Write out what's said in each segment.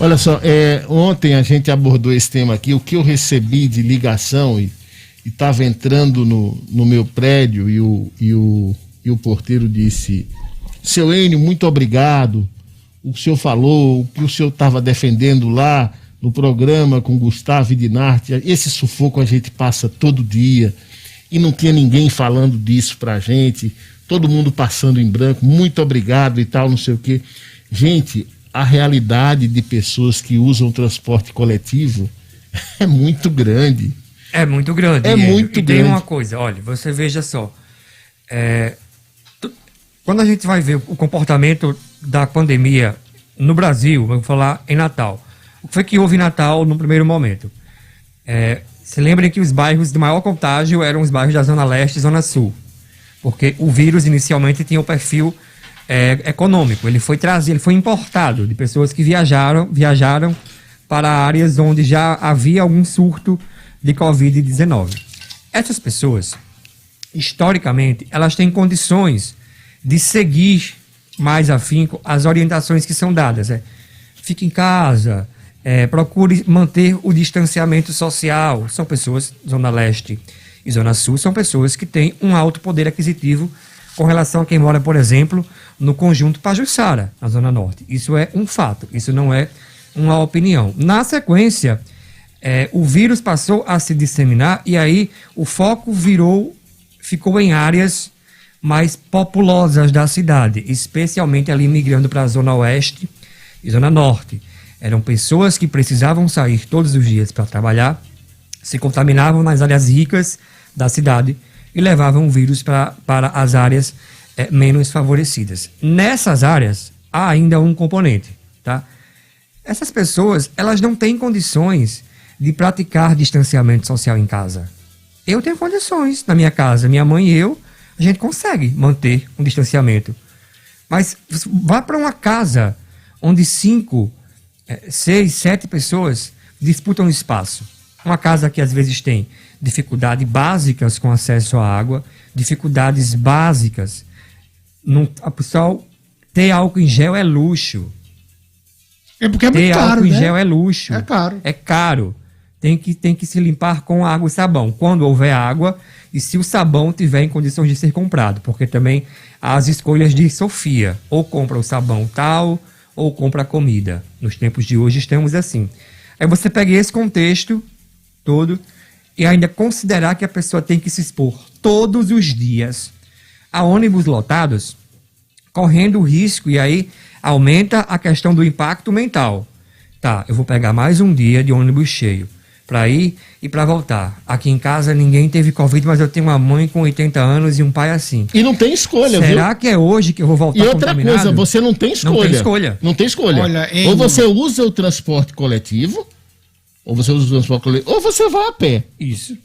Olha só, ontem a gente abordou esse tema aqui, o que eu recebi de ligação e estava entrando no meu prédio e o porteiro disse: seu Enio, muito obrigado, o que o senhor falou, o que o senhor estava defendendo lá no programa com Gustavo e Dinarte, esse sufoco a gente passa todo dia e não tinha ninguém falando disso pra gente, todo mundo passando em branco, muito obrigado e tal, não sei o quê. Gente, a realidade de pessoas que usam transporte coletivo é muito grande. É muito grande. É muito grande. Tem uma coisa, olha, você veja só. Quando a gente vai ver o comportamento da pandemia no Brasil, vamos falar em Natal. O que foi que houve em Natal no primeiro momento? Se lembrem que os bairros de maior contágio eram os bairros da Zona Leste e Zona Sul. Porque o vírus inicialmente tinha o perfil econômico. Ele foi importado de pessoas que viajaram para áreas onde já havia algum surto de Covid-19. Essas pessoas, historicamente, elas têm condições de seguir mais afinco as orientações que são dadas. Fique em casa, procure manter o distanciamento social. São pessoas, Zona Leste e Zona Sul, são pessoas que têm um alto poder aquisitivo com relação a quem mora, por exemplo, no conjunto Pajuçara, na Zona Norte. Isso é um fato, isso não é uma opinião. Na sequência, o vírus passou a se disseminar e aí o foco ficou em áreas mais populosas da cidade, especialmente ali migrando para a Zona Oeste e Zona Norte. Eram pessoas que precisavam sair todos os dias para trabalhar, se contaminavam nas áreas ricas da cidade e levavam o vírus para as áreas menos favorecidas. Nessas áreas, há ainda um componente, tá? Essas pessoas, elas não têm condições de praticar distanciamento social em casa. Eu tenho condições na minha casa, minha mãe e eu, a gente consegue manter um distanciamento. Mas vá para uma casa onde 5, 6, 7 pessoas disputam espaço. Uma casa que às vezes tem dificuldades básicas com acesso à água, dificuldades básicas. O pessoal, ter álcool em gel é luxo. Porque é muito caro, álcool em gel é luxo. É caro. É caro. Tem que se limpar com água e sabão. Quando houver água e se o sabão tiver em condições de ser comprado. Porque também há as escolhas de Sofia. Ou compra o sabão tal, ou compra a comida. Nos tempos de hoje estamos assim. Aí você pega esse contexto todo e ainda considerar que a pessoa tem que se expor todos os dias a ônibus lotados, correndo o risco, e aí aumenta a questão do impacto mental. Tá, eu vou pegar mais um dia de ônibus cheio para ir e para voltar. Aqui em casa ninguém teve Covid, mas eu tenho uma mãe com 80 anos e um pai assim. E não tem escolha, Será viu? que é hoje que eu vou voltar contaminado? E outra coisa, você não tem escolha. Não tem escolha. Não tem escolha. Olha, ou você usa o transporte coletivo, ou você vai a pé. Isso.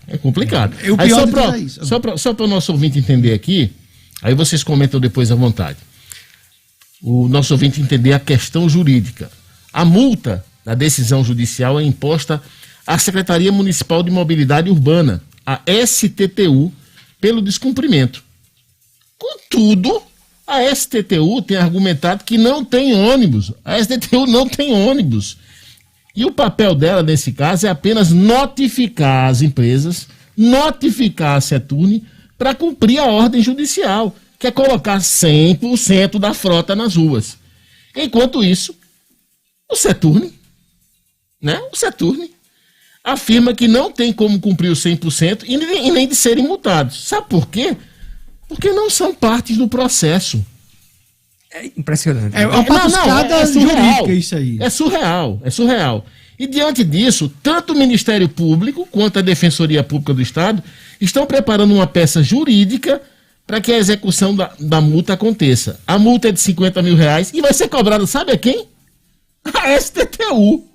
É complicado. O Aí pior é isso. só para o nosso ouvinte entender aqui, aí vocês comentam depois à vontade. O nosso ouvinte entender a questão jurídica. A multa da decisão judicial é imposta à Secretaria Municipal de Mobilidade Urbana, a STTU, pelo descumprimento. Contudo, a STTU tem argumentado que não tem ônibus. A STTU não tem ônibus. E o papel dela, nesse caso, é apenas notificar as empresas, notificar a Seturne para cumprir a ordem judicial, que é colocar 100% da frota nas ruas. Enquanto isso, o Seturne afirma que não tem como cumprir os 100% e nem de serem multados. Sabe por quê? Porque não são partes do processo. É impressionante. É uma patuscada jurídica isso aí. É surreal. E diante disso, tanto o Ministério Público quanto a Defensoria Pública do Estado estão preparando uma peça jurídica para que a execução da multa aconteça. A multa é de R$50 mil e vai ser cobrada, sabe a quem? A STTU.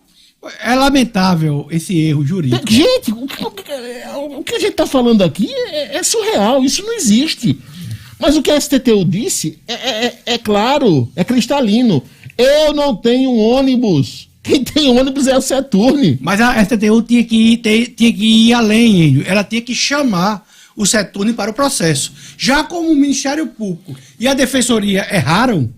É lamentável esse erro jurídico. Gente, o que a gente está falando aqui é surreal, isso não existe. Mas o que a STTU disse é claro, é cristalino. Eu não tenho ônibus. Quem tem ônibus é o Seturne. Mas a STTU tinha que ir além, Enio. Ela tinha que chamar o Seturne para o processo. Já como o Ministério Público e a Defensoria erraram,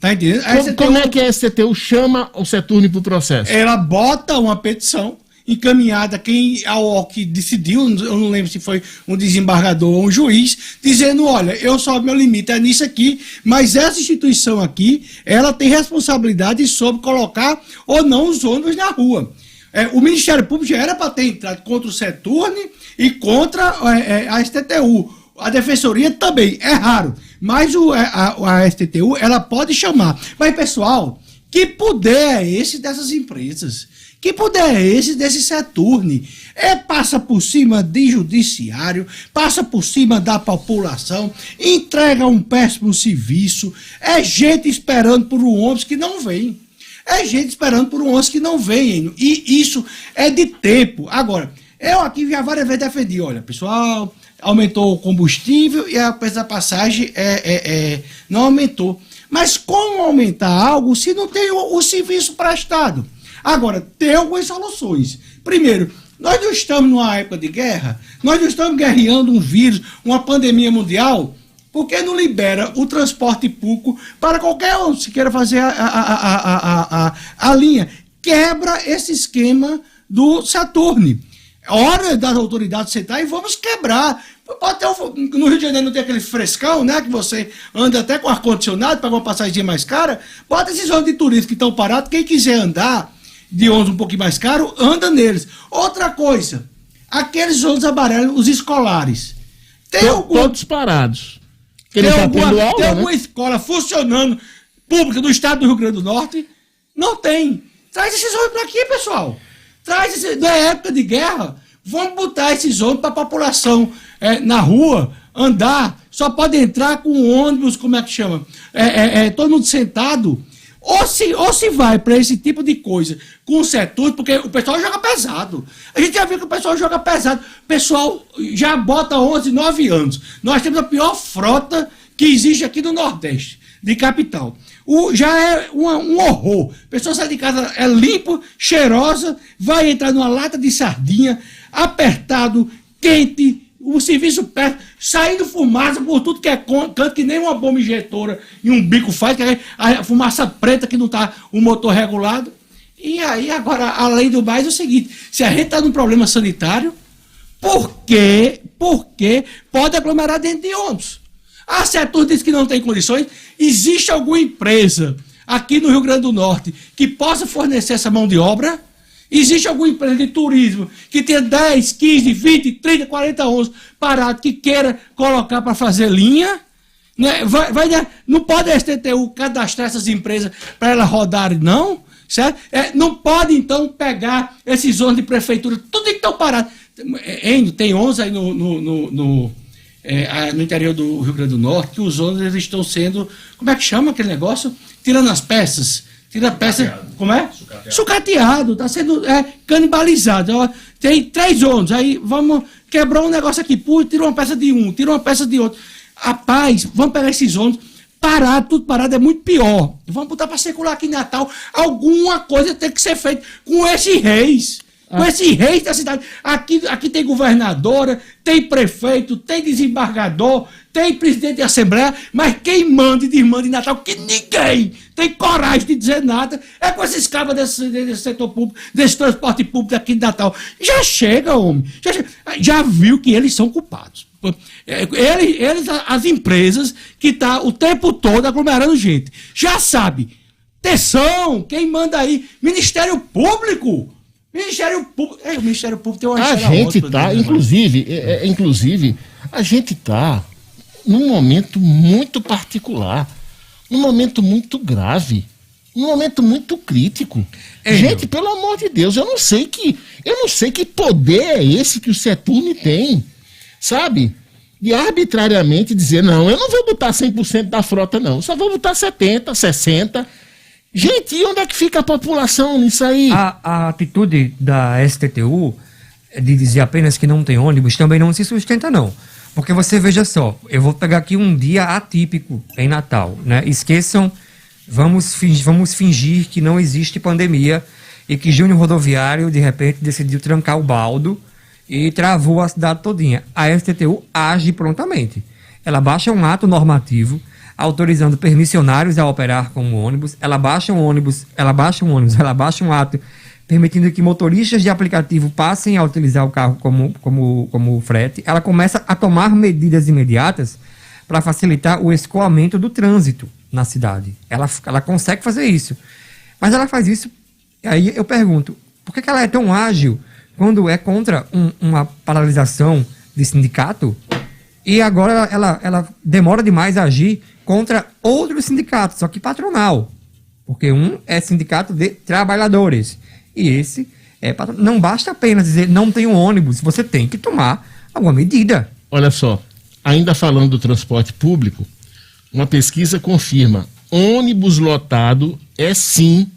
Tá entendendo? Como é que a STTU chama o Seturne para o processo? Ela bota uma petição encaminhada ao que decidiu, eu não lembro se foi um desembargador ou um juiz, dizendo, olha, meu limite é nisso aqui, mas essa instituição aqui, ela tem responsabilidade sobre colocar ou não os ônibus na rua. O Ministério Público já era para ter entrado contra o Seturne e contra a STTU. A Defensoria também, é raro, mas a STTU, ela pode chamar. Mas, pessoal, que poder é esse dessas empresas? Que poder é esse desse Seturne? Passa por cima de judiciário, passa por cima da população, entrega um péssimo serviço, é gente esperando por um ônibus que não vem. É gente esperando por um ônibus que não vem, e isso é de tempo. Agora, eu aqui já várias vezes defendi, olha, pessoal, aumentou o combustível e a preço da passagem não aumentou. Mas como aumentar algo se não tem o serviço prestado? Agora, tem algumas soluções. Primeiro, nós não estamos numa época de guerra, nós não estamos guerreando um vírus, uma pandemia mundial, porque não libera o transporte público para qualquer um que queira fazer a linha. Quebra esse esquema do Seturne. Hora das autoridades sentar e vamos quebrar. Pode ter no Rio de Janeiro não tem aquele frescão, né? Que você anda até com ar-condicionado, paga uma passagem mais cara. Bota esses ônibus de turismo que estão parados. Quem quiser andar de ônibus um pouquinho mais caro, anda neles. Outra coisa, aqueles ônibus amarelos, os escolares. Todos parados. Tem alguma escola funcionando, pública do estado do Rio Grande do Norte? Não tem. Traz esses ônibus para aqui, pessoal. Na época de guerra, vamos botar esses ônibus para a população na rua, andar. Só pode entrar com ônibus, como é que chama? Todo mundo sentado. Ou se vai para esse tipo de coisa com o setor, porque o pessoal joga pesado. A gente já viu que o pessoal joga pesado. O pessoal já bota 11, 9 anos. Nós temos a pior frota que existe aqui no Nordeste, de capital. Já é um horror. A pessoa sai de casa, é limpo, cheirosa, vai entrar numa lata de sardinha, apertado, quente, o serviço perto, saindo fumaça por tudo que é canto, que nem uma bomba injetora e um bico faz, que é a fumaça preta que não está o motor regulado. E aí, agora, além do mais, é o seguinte, se a gente está num problema sanitário, por que pode aglomerar dentro de ônibus? A Setur diz que não tem condições. Existe alguma empresa aqui no Rio Grande do Norte que possa fornecer essa mão de obra? Existe alguma empresa de turismo que tenha 10, 15, 20, 30, 40 ônibus parados que queira colocar para fazer linha? Né? Não pode a STTU cadastrar essas empresas para elas rodarem, não? Certo? Não pode, então, pegar esses ônibus de prefeitura, tudo que estão parados. Tem 11 aí no interior do Rio Grande do Norte, que os ônibus eles estão sendo, como é que chama aquele negócio? Tirando as peças. Tira a peça, como é? Sucateado, está sendo canibalizado. Tem 3 ônibus, aí vamos quebrar um negócio aqui, tira uma peça de um, tira uma peça de outro. Rapaz, vamos pegar esses ônibus, tudo parado é muito pior. Vamos botar para circular aqui em Natal. Alguma coisa tem que ser feita com esses reis. Com esses reis da cidade. Aqui tem governadora, tem prefeito, tem desembargador, tem presidente de assembleia, mas quem manda e desmanda em Natal, que ninguém tem coragem de dizer nada, é com esses cabas desse setor público, desse transporte público aqui de Natal. Já chega, homem. Já viu que eles são culpados. Eles, as empresas que estão o tempo todo aglomerando gente. Já sabe. Atenção, quem manda aí? Ministério Público. O Ministério Público tem uma A gente está, inclusive, a gente está num momento muito particular, num momento muito grave, num momento muito crítico. Gente, pelo amor de Deus, eu não sei que poder é esse que o Seturne tem, sabe? De arbitrariamente dizer, não, eu não vou botar 100% da frota, não, só vou botar 70%, 60%. Gente, e onde é que fica a população nisso aí? A atitude da STTU de dizer apenas que não tem ônibus também não se sustenta, não. Porque você veja só, eu vou pegar aqui um dia atípico em Natal, né? Esqueçam, vamos fingir que não existe pandemia e que Júnior Rodoviário, de repente, decidiu trancar o baldo e travou a cidade todinha. A STTU age prontamente. Ela baixa um ato normativo, autorizando permissionários a operar como ônibus, ela baixa um ato permitindo que motoristas de aplicativo passem a utilizar o carro como frete. Ela começa a tomar medidas imediatas para facilitar o escoamento do trânsito na cidade. Ela consegue fazer isso. Mas ela faz isso, aí eu pergunto, por que ela é tão ágil quando é contra uma paralisação de sindicato e agora ela demora demais a agir contra outros sindicatos, só que patronal? Porque um é sindicato de trabalhadores e esse é patronal. Não basta apenas dizer não tem um ônibus, você tem que tomar alguma medida. Olha só, ainda falando do transporte público, uma pesquisa confirma: ônibus lotado é sim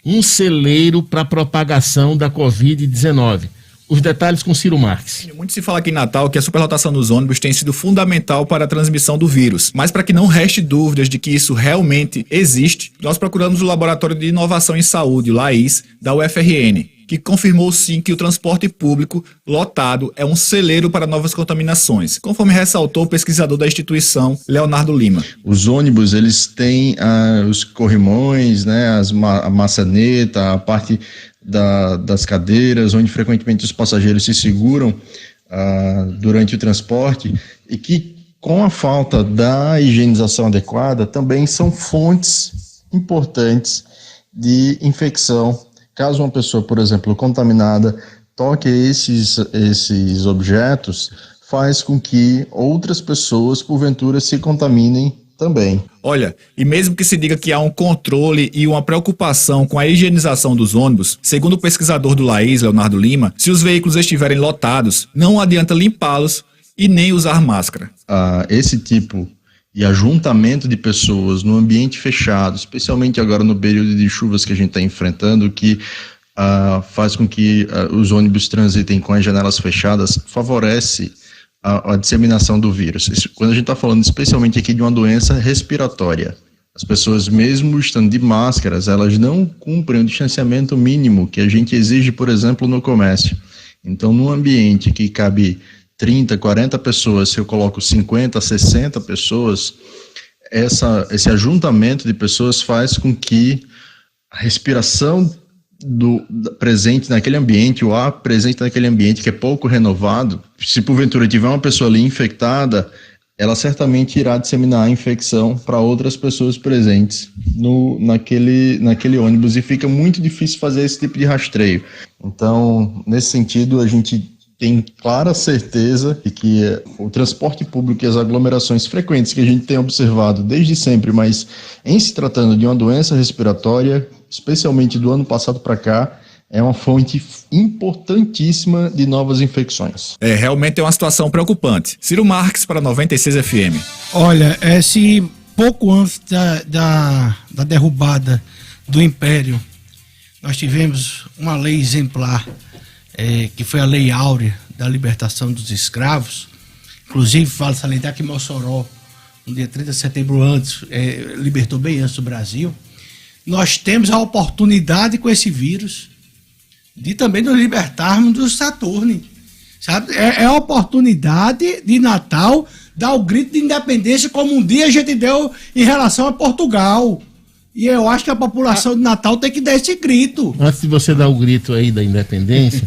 um celeiro para a propagação da Covid-19. Os detalhes com Ciro Marques. Muito se fala aqui em Natal que a superlotação dos ônibus tem sido fundamental para a transmissão do vírus. Mas para que não reste dúvidas de que isso realmente existe, nós procuramos o Laboratório de Inovação em Saúde, o LAIS, da UFRN, que confirmou sim que o transporte público lotado é um celeiro para novas contaminações, conforme ressaltou o pesquisador da instituição, Leonardo Lima. Os ônibus, eles têm os corrimões, né, a maçaneta, a parte das cadeiras, onde frequentemente os passageiros se seguram durante o transporte, e que com a falta da higienização adequada também são fontes importantes de infecção. Caso uma pessoa, por exemplo, contaminada, toque esses objetos, faz com que outras pessoas, porventura, se contaminem também. Olha, e mesmo que se diga que há um controle e uma preocupação com a higienização dos ônibus, segundo o pesquisador do LAIS, Leonardo Lima, se os veículos estiverem lotados, não adianta limpá-los e nem usar máscara. Esse tipo de ajuntamento de pessoas no ambiente fechado, especialmente agora no período de chuvas que a gente está enfrentando, que faz com que os ônibus transitem com as janelas fechadas, favorece a disseminação do vírus. Quando a gente está falando especialmente aqui de uma doença respiratória, as pessoas, mesmo estando de máscaras, elas não cumprem o distanciamento mínimo que a gente exige, por exemplo, no comércio. Então, num ambiente que cabe 30, 40 pessoas, se eu coloco 50, 60 pessoas, esse ajuntamento de pessoas faz com que a respiração presente naquele ambiente, o ar presente naquele ambiente que é pouco renovado, se porventura tiver uma pessoa ali infectada, ela certamente irá disseminar a infecção para outras pessoas presentes naquele ônibus, e fica muito difícil fazer esse tipo de rastreio. Então, nesse sentido, a gente tem clara certeza de que o transporte público e as aglomerações frequentes que a gente tem observado desde sempre, mas em se tratando de uma doença respiratória, especialmente do ano passado para cá, é uma fonte importantíssima de novas infecções. Realmente é uma situação preocupante. Ciro Marques para 96 FM. Olha, se pouco antes da derrubada do Império, nós tivemos uma lei exemplar, que foi a Lei Áurea da Libertação dos Escravos. Inclusive, fala salientar que Mossoró, no dia 30 de setembro antes, libertou bem antes do Brasil. Nós temos a oportunidade com esse vírus de também nos libertarmos do Saturno, sabe? É a oportunidade de Natal dar o grito de independência, como um dia a gente deu em relação a Portugal. E eu acho que a população de Natal tem que dar esse grito. Antes de você dar o grito aí da independência,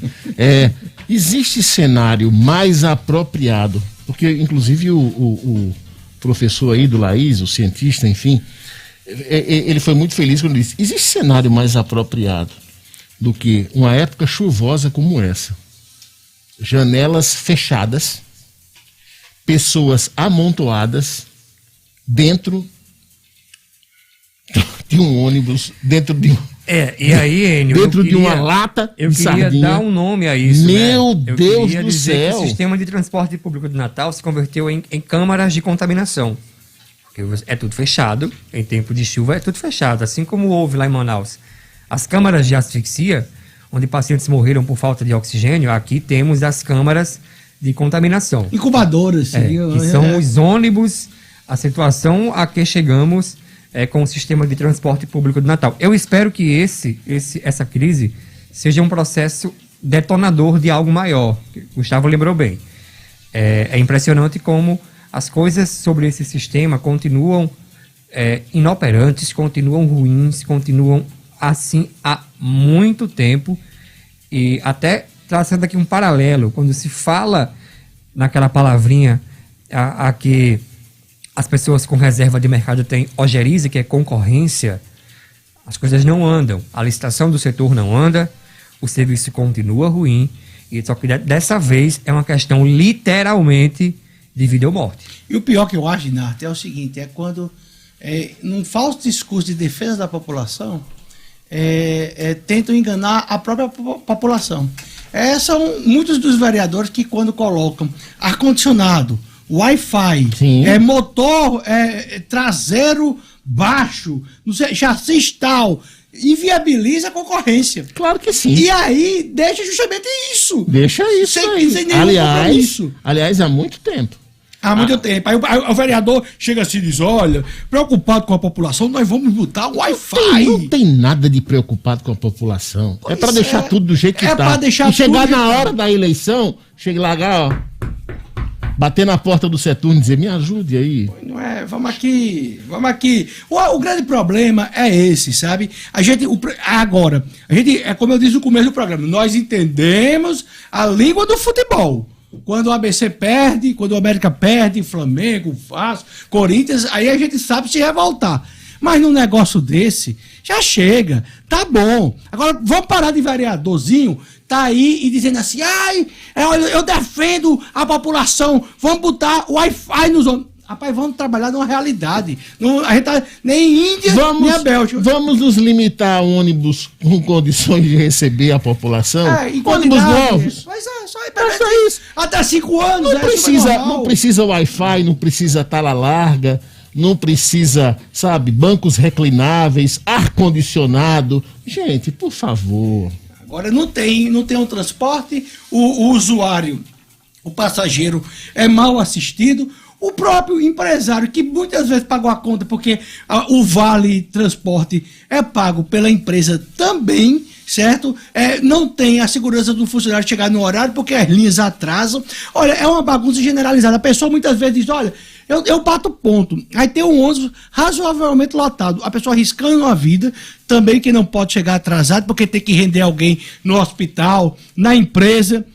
existe cenário mais apropriado, porque inclusive o professor aí do LAIS, o cientista, enfim, ele foi muito feliz quando disse: existe cenário mais apropriado do que uma época chuvosa como essa? Janelas fechadas, pessoas amontoadas dentro de um ônibus, dentro de Enio, dentro de uma lata de sardinha. Eu queria dar um nome a isso. Meu Deus do céu! Que o sistema de transporte público de Natal se converteu em câmaras de contaminação. Porque é tudo fechado, em tempo de chuva é tudo fechado, assim como houve lá em Manaus. As câmaras de asfixia, onde pacientes morreram por falta de oxigênio, aqui temos as câmaras de contaminação. Incubadoras. Que são os ônibus, a situação a que chegamos com o sistema de transporte público de Natal. Eu espero que essa crise seja um processo detonador de algo maior. Gustavo lembrou bem. É impressionante como as coisas sobre esse sistema continuam inoperantes, continuam ruins, continuam assim há muito tempo. E até traçando aqui um paralelo, quando se fala naquela palavrinha a que as pessoas com reserva de mercado têm ojeriza, que é concorrência, as coisas não andam. A licitação do setor não anda, o serviço continua ruim, e só que dessa vez é uma questão literalmente de vida ou morte. E o pior que eu acho, Inácio, é o seguinte, é quando, num falso discurso de defesa da população, tentam enganar a própria população. São muitos dos vereadores que quando colocam ar-condicionado, Wi-Fi, motor traseiro baixo, não sei, chassi tal, inviabiliza a concorrência. Claro que sim. E aí deixa justamente isso. Deixa isso sem nenhum aliás, há muito tempo. Há muito tempo. Aí o vereador chega assim e diz, olha, preocupado com a população, nós vamos botar o Wi-Fi. Não tem nada de preocupado com a população. É para deixar tudo do jeito que tá. Pra deixar e chegar na hora da eleição, chega lá, ó, bater na porta do setor e dizer, me ajude aí. Não é, vamos aqui. O grande problema é esse, sabe? Agora, como eu disse no começo do programa, nós entendemos a língua do futebol. Quando o ABC perde, quando o América perde, Flamengo, Vasco, Corinthians, aí a gente sabe se revoltar. Mas num negócio desse, já chega, tá bom. Agora, vamos parar de vereadorzinho, tá aí e dizendo assim, eu defendo a população, vamos botar Wi-Fi nos ônibus. Rapaz, vamos trabalhar numa realidade. A gente tá nem Índia, nem a Bélgica. Vamos nos limitar a ônibus com condições de receber a população? Ônibus novos. Mas só isso. Até 5 anos. Não precisa Wi-Fi, não precisa tala larga, não precisa, sabe, bancos reclináveis, ar-condicionado. Gente, por favor. Agora não tem um transporte, o usuário, o passageiro é mal assistido. O próprio empresário, que muitas vezes pagou a conta, porque o vale transporte é pago pela empresa também, certo? Não tem a segurança do funcionário chegar no horário, porque as linhas atrasam. Olha, é uma bagunça generalizada. A pessoa muitas vezes diz, olha, eu bato ponto. Aí tem um ônibus razoavelmente lotado. A pessoa arriscando a vida, também que não pode chegar atrasado, porque tem que render alguém no hospital, na empresa.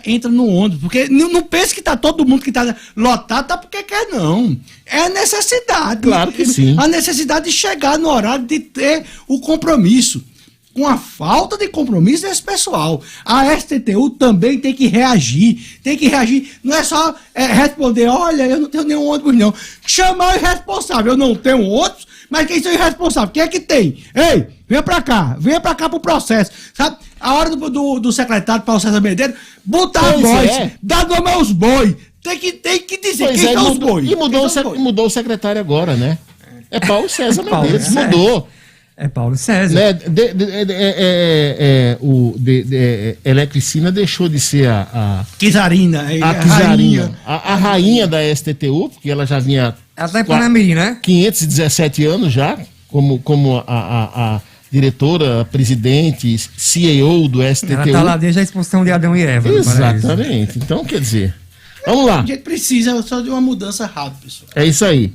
Entra no ônibus, porque não pense que tá todo mundo que tá lotado, tá porque quer, não. É a necessidade. Claro que sim. A necessidade de chegar no horário, de ter o compromisso. Com a falta de compromisso desse pessoal. A STTU também tem que reagir. Não é só responder, olha, eu não tenho nenhum ônibus, não. Chamar o irresponsável. Eu não tenho ônibus, mas quem são irresponsáveis? Quem é que tem? Ei, venha pra cá pro processo. Sabe? A hora do secretário Paulo César Medeiros, botar a voz, dar nome aos bois. Tem que dizer quem são os bois. E mudou o secretário agora, né? É Paulo César Medeiros, mudou. É Paulo César. Eletricina deixou de ser a Czarina. A rainha da STTU, porque ela já vinha... Ela tá em Panambi, né? 517 anos já, como a diretora, presidente, CEO do STTU. Ela tá lá desde a expulsão de Adão e Eva. Exatamente. Então, quer dizer, vamos lá. A gente precisa só de uma mudança rápida, pessoal. É isso aí.